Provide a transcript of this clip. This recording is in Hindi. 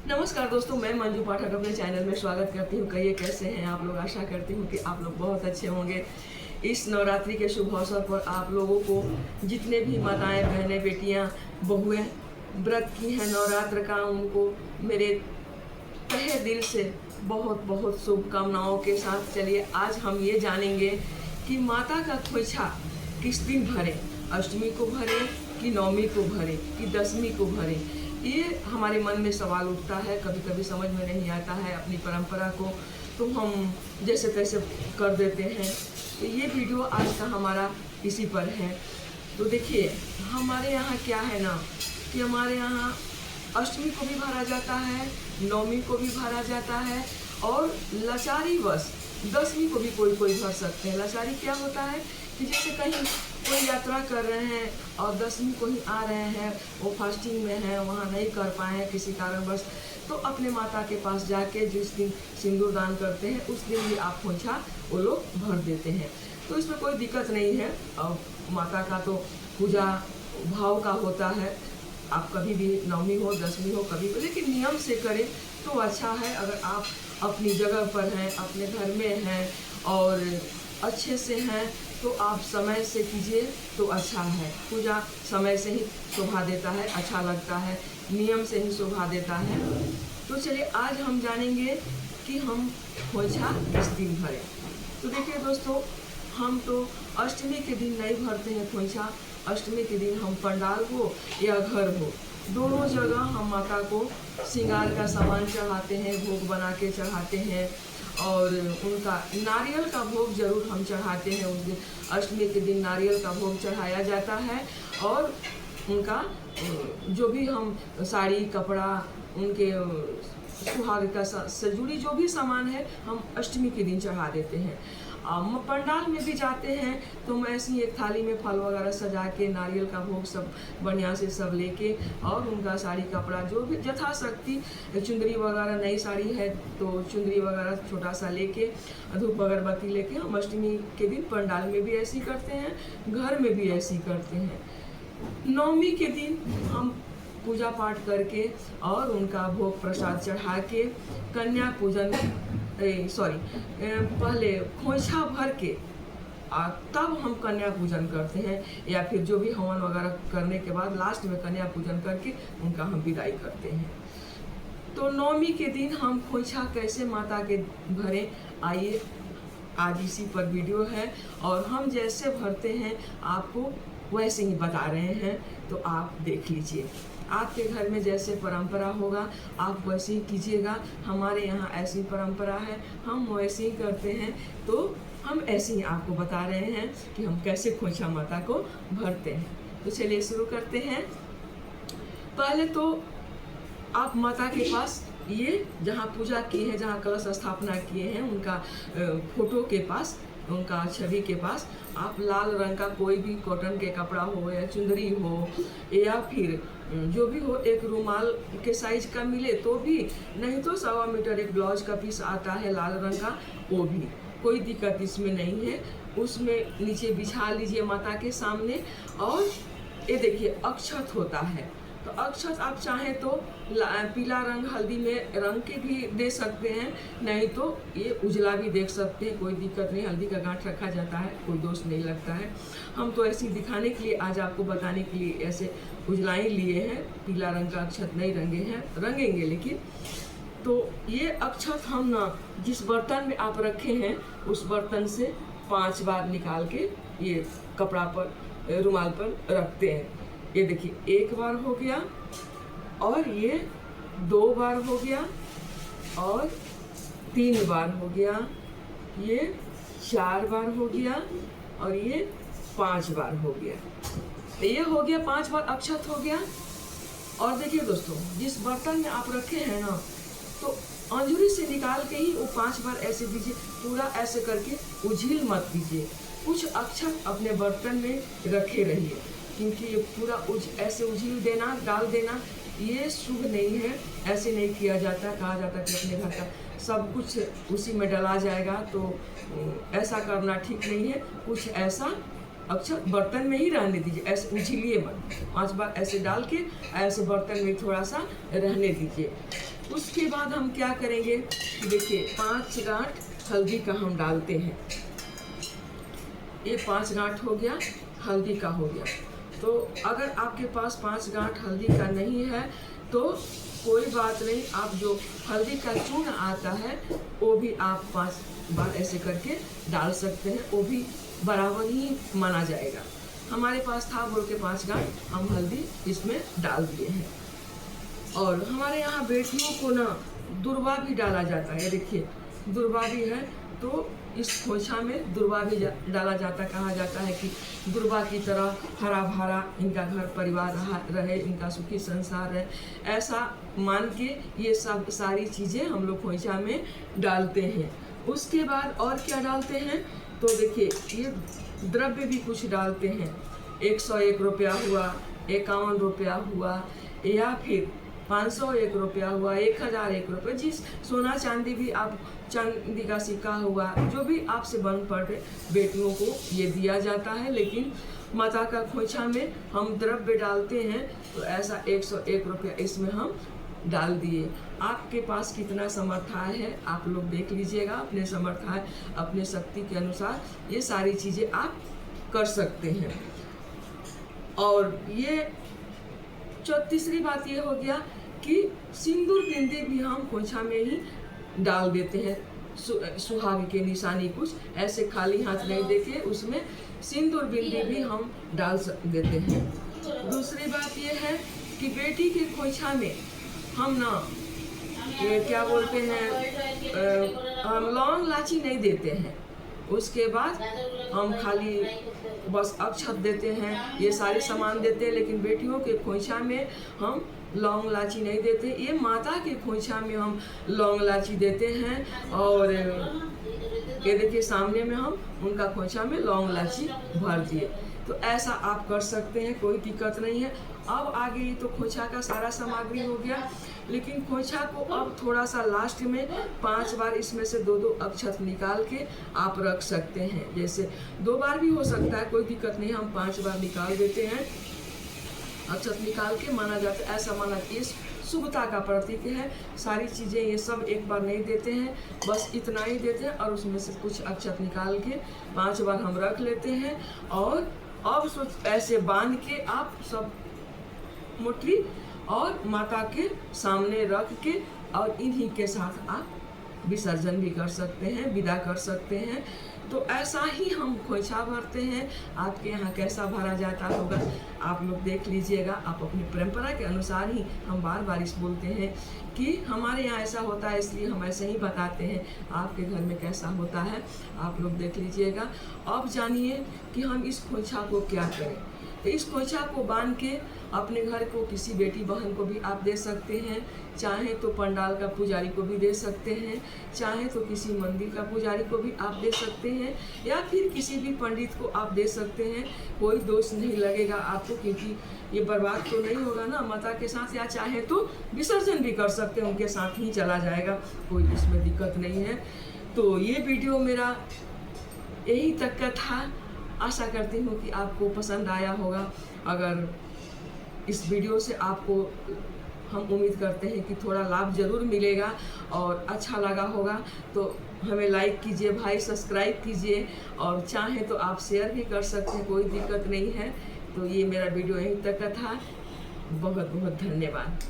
नमस्कार दोस्तों, मैं मंजू पाठक अपने चैनल में स्वागत करती हूँ। कहिए कैसे हैं आप लोग। आशा करती हूँ कि आप लोग बहुत अच्छे होंगे। इस नवरात्रि के शुभ अवसर पर आप लोगों को, जितने भी माताएं, बहनें, बेटियां, बहुएं व्रत की हैं नवरात्र का, उनको मेरे तहे दिल से बहुत बहुत शुभकामनाओं के साथ चलिए आज हम ये जानेंगे कि माता का खोइछा किस दिन भरें। अष्टमी को भरें कि नवमी को भरें कि दसवीं को भरें। ये हमारे मन में सवाल उठता है, कभी कभी समझ में नहीं आता है। अपनी परंपरा को तो हम जैसे तैसे कर देते हैं। तो ये वीडियो आज का हमारा इसी पर है। तो देखिए, हमारे यहाँ क्या है ना कि हमारे यहाँ अष्टमी को भी भरा जाता है, नवमी को भी भरा जाता है, और लाचारी बस दसवीं को भी कोई कोई भर सकते हैं। लाचारी क्या होता है कि जैसे कहीं कोई यात्रा कर रहे हैं और दसवीं को ही आ रहे हैं, वो फास्टिंग में हैं, वहाँ नहीं कर पाए हैं किसी कारणवश, तो अपने माता के पास जाके जिस दिन सिंदूर दान करते हैं उस दिन भी आप खोइछा वो लोग भर देते हैं। तो इसमें कोई दिक्कत नहीं है। और माता का तो पूजा भाव का होता है। आप कभी भी नवमी हो, दसवीं हो, कभी भी, लेकिन नियम से करें तो अच्छा है। अगर आप अपनी जगह पर हैं, अपने घर में हैं और अच्छे से हैं, तो आप समय से कीजिए तो अच्छा है। पूजा समय से ही शोभा देता है, अच्छा लगता है, नियम से ही शोभा देता है। तो चलिए आज हम जानेंगे कि हम खोइछा किस दिन भरें। तो देखिए दोस्तों, हम तो अष्टमी के दिन नहीं भरते हैं खोइछा। अष्टमी के दिन हम पंडाल हो या घर हो, दोनों जगह हम माता को श्रृंगार का सामान चढ़ाते हैं, भोग बना के चढ़ाते हैं, और उनका नारियल का भोग जरूर हम चढ़ाते हैं। उस दिन अष्टमी के दिन नारियल का भोग चढ़ाया जाता है, और उनका जो भी हम साड़ी, कपड़ा, उनके सुहाग का से जुड़ी जो भी सामान है हम अष्टमी के दिन चढ़ा देते हैं। पंडाल में भी जाते हैं तो हम ऐसी एक थाली में फल वगैरह सजा के, नारियल का भोग सब बढ़िया से सब लेके, और उनका साड़ी, कपड़ा जो भी यथाशक्ति, चुंदरी वगैरह, नई साड़ी है तो चुंदरी वगैरह छोटा सा लेके, धूप अगरबत्ती लेके हम अष्टमी के दिन पंडाल में भी ऐसी करते हैं, घर में भी ऐसी करते हैं। नवमी के दिन हम पूजा पाठ करके और उनका भोग प्रसाद चढ़ा के कन्या पूजन पहले खोइछा भर के तब हम कन्या पूजन करते हैं, या फिर जो भी हवन वगैरह करने के बाद लास्ट में कन्या पूजन करके उनका हम विदाई करते हैं। तो नवमी के दिन हम खोइछा कैसे माता के भरें, आइए आज इसी पर वीडियो है, और हम जैसे भरते हैं आपको वैसे ही बता रहे हैं। तो आप देख लीजिए, आपके घर में जैसे परंपरा होगा आप वैसे ही कीजिएगा। हमारे यहाँ ऐसी परंपरा है, हम वैसे ही करते हैं। तो हम ऐसे ही आपको बता रहे हैं कि हम कैसे खोइछा माता को भरते हैं। तो चलिए शुरू करते हैं। पहले तो आप माता के पास, ये जहाँ पूजा की है, जहाँ कलश स्थापना किए हैं, उनका फोटो के पास, उनका छवि के पास आप लाल रंग का कोई भी कॉटन के कपड़ा हो या चुंदरी हो, या फिर जो भी हो, एक रुमाल के साइज का मिले तो भी, नहीं तो 1.25 मीटर एक ब्लाउज का पीस आता है लाल रंग का, वो भी कोई दिक्कत इसमें नहीं है। उसमें नीचे बिछा लीजिए माता के सामने। और ये देखिए अक्षत होता है, तो अक्षत आप चाहें तो पीला रंग, हल्दी में रंग के भी दे सकते हैं, नहीं तो ये उजला भी देख सकते हैं, कोई दिक्कत नहीं। हल्दी का गांठ रखा जाता है, कोई दोष नहीं लगता है। हम तो ऐसे दिखाने के लिए, आज आपको बताने के लिए ऐसे उजलाएँ लिए हैं, पीला रंग का अक्षत नहीं रंगे हैं, रंगेंगे लेकिन। तो ये अक्षत हम ना जिस बर्तन में आप रखे हैं उस बर्तन से 5 बार निकाल के ये कपड़ा पर, रुमाल पर रखते हैं। ये देखिए 1 बार हो गया, और ये 2 बार हो गया, और 3 बार हो गया, ये 4 बार हो गया, और ये 5 बार हो गया। ये हो गया 5 बार अक्षत हो गया। और देखिए दोस्तों, जिस बर्तन में आप रखे हैं ना, तो अंजुरी से निकाल के ही वो 5 बार ऐसे दीजिए, पूरा ऐसे करके उझिल मत दीजिए। कुछ अक्षत अपने बर्तन में रखे रहिए, क्योंकि ये पूरा ऐसे उझिल देना, डाल देना, ये शुभ नहीं है। ऐसे नहीं किया जाता। कहा जाता है कि अपने घर का सब कुछ उसी में डला जाएगा, तो ऐसा करना ठीक नहीं है। कुछ ऐसा अक्षर बर्तन में ही रहने दीजिए, ऐसे उछलिए मत। 5 बार ऐसे डाल के ऐसे बर्तन में थोड़ा सा रहने दीजिए। उसके बाद हम क्या करेंगे, देखिए 5 गांठ हल्दी का हम डालते हैं। ये 5 गांठ हो गया, हल्दी का हो गया। तो अगर आपके पास 5 गांठ हल्दी का नहीं है तो कोई बात नहीं, आप जो हल्दी का चूर्ण आता है वो भी आप 5 बार ऐसे करके डाल सकते हैं, वो भी बराबर ही माना जाएगा। हमारे पास था बोल के 5 गांठ हम हल्दी इसमें डाल दिए हैं। और हमारे यहाँ बेटियों को ना दुर्वा भी डाला जाता है, देखिए दुर्वा भी है, तो इस खोइछा में दुर्वा भी डाला जाता, कहा जाता है कि दुर्वा की तरह हरा भरा इनका घर परिवार रहे, इनका सुखी संसार रहे, ऐसा मान के ये सब सारी चीज़ें हम लोग खोइछा में डालते हैं। उसके बाद और क्या डालते हैं, तो देखिए ये द्रव्य भी कुछ डालते हैं। 101 रुपया हुआ, 51 रुपया हुआ, या फिर 501 रुपया हुआ, 1001 रुपया, जिस सोना चांदी भी आप, चांदी का सिक्का हुआ, जो भी आपसे बन पड़े बेटियों को ये दिया जाता है। लेकिन माता का खोइछा में हम द्रव्य डालते हैं तो ऐसा 101 रुपया इसमें हम डाल दिए। आपके पास कितना समर्थाय है आप लोग देख लीजिएगा, अपने समर्थाय अपने शक्ति के अनुसार ये सारी चीज़ें आप कर सकते हैं। और ये तीसरी बात ये हो गया कि सिंदूर बिंदी भी हम खोइछा में ही डाल देते हैं, सुहाग के निशानी, कुछ ऐसे खाली हाथ नहीं देके उसमें सिंदूर बिंदी भी हम डाल देते हैं। दूसरी बात ये है कि बेटी के खोइछा में हम ना ये क्या बोलते हैं, हम लौंग इलायची नहीं देते हैं। उसके बाद हम खाली बस अक्षत देते हैं, ये सारे सामान देते हैं। लेकिन बेटियों के खोइछा में हम लौंग इलायची नहीं देते, ये माता के खोइछा में हम लौंग इलायची देते हैं। और ये देखिए सामने में हम उनका खोइछा में लौंग इलायची भर दिए। तो ऐसा आप कर सकते हैं, कोई दिक्कत नहीं है। अब आगे तो खोइछा का सारा सामग्री हो गया, लेकिन खोइछा को अब थोड़ा सा लास्ट में 5 बार इसमें से 2-2 अक्षत निकाल के आप रख सकते हैं। जैसे 2 बार भी हो सकता है, कोई दिक्कत नहीं, हम 5 बार निकाल देते हैं। अक्षत निकाल के माना जाता है, ऐसा माना कि शुभता का प्रतीक है। सारी चीज़ें ये सब एक बार नहीं देते हैं, बस इतना ही देते हैं। और उसमें से कुछ अक्षत निकाल के 5 बार हम रख लेते हैं। और अब ऐसे बांध के आप सब मुट्ठी और माता के सामने रख के और इन्हीं के साथ आप विसर्जन भी कर सकते हैं, विदा कर सकते हैं। तो ऐसा ही हम खोइछा भरते हैं। आपके यहाँ कैसा भरा जाता होगा आप लोग देख लीजिएगा। आप अपनी परंपरा के अनुसार ही हम बार बार इस बोलते हैं कि हमारे यहाँ ऐसा होता है, इसलिए हम ऐसे ही बताते हैं। आपके घर में कैसा होता है आप लोग देख लीजिएगा। अब जानिए कि हम इस खोइछा को क्या करें। तो इस खोइछा को बांध के अपने घर को किसी बेटी बहन को भी आप दे सकते हैं, चाहे तो पंडाल का पुजारी को भी दे सकते हैं, चाहे तो किसी मंदिर का पुजारी को भी आप दे सकते हैं, या फिर किसी भी पंडित को आप दे सकते हैं। कोई दोष नहीं लगेगा आपको, क्योंकि ये बर्बाद तो नहीं होगा ना माता के साथ। या चाहे तो विसर्जन भी कर सकते हैं, उनके साथ ही चला जाएगा, कोई इसमें दिक्कत नहीं है। तो ये वीडियो मेरा यही तक का था। आशा करती हूँ कि आपको पसंद आया होगा। अगर इस वीडियो से आपको, हम उम्मीद करते हैं कि थोड़ा लाभ ज़रूर मिलेगा और अच्छा लगा होगा, तो हमें लाइक कीजिए भाई, सब्सक्राइब कीजिए, और चाहे तो आप शेयर भी कर सकते हैं, कोई दिक्कत नहीं है। तो ये मेरा वीडियो यहीं तक का था। बहुत बहुत धन्यवाद।